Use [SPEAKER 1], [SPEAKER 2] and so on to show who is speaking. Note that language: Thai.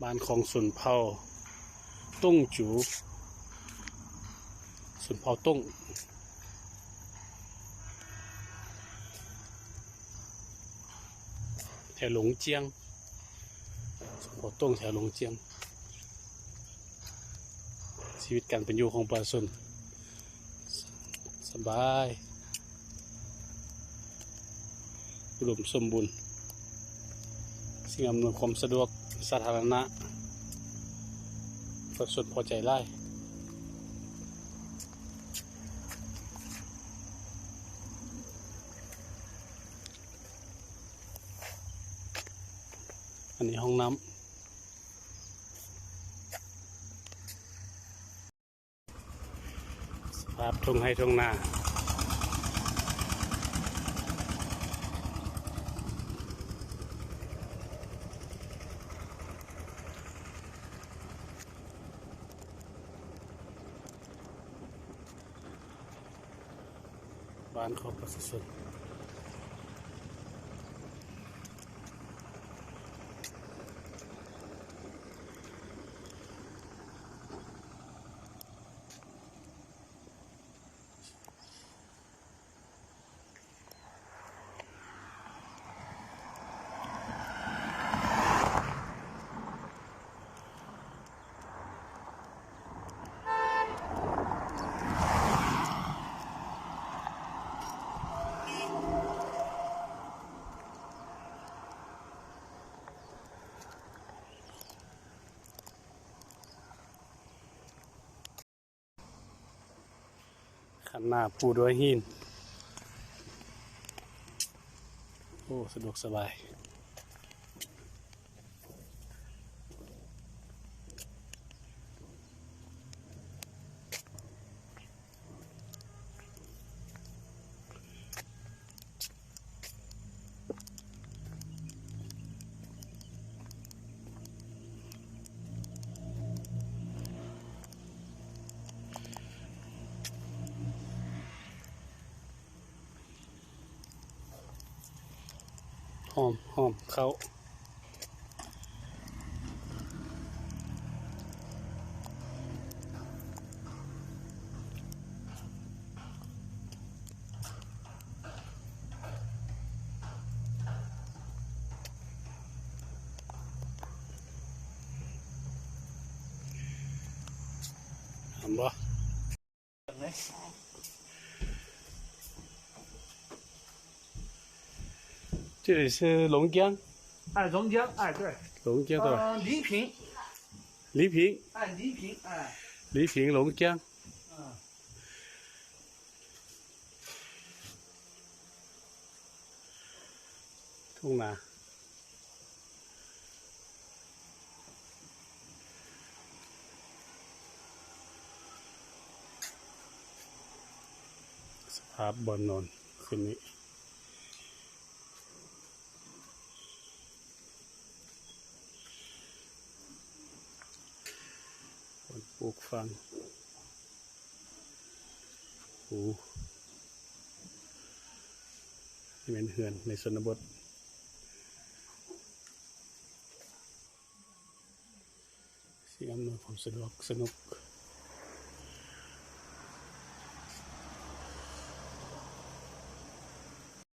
[SPEAKER 1] บ้านของสุนเผาตุ้งจูสุนเผาตุ้งแถวหลงเจียงสุนเผาตุ้งแถวหลงเจียงชีวิตการเป็นอยู่ของประชาชนสบายอุดมสมบูรณ์สิ่งอำนวยความสะดวกสาธารณะประชาชนพอใจไล่อันนี้ห้องน้ำสภาพทุ่งให้ทุ่งนาบ้านของประชาชนขันหน้าปูด้วยหินโอ้สะดวกสบายหอมเขาทำบ่这里是龙江，
[SPEAKER 2] 哎，龙江，哎，对，
[SPEAKER 1] 龙江对吧？
[SPEAKER 2] 黎平，
[SPEAKER 1] 黎平，
[SPEAKER 2] 哎，黎平，哎，
[SPEAKER 1] 黎平龙江，ทุ่งนาสภาพบอนนอนคืนนี้ปลูกฟังหูที่เป็นเหือนในชนบทสิ่งอำนวยความสะดวกสนุก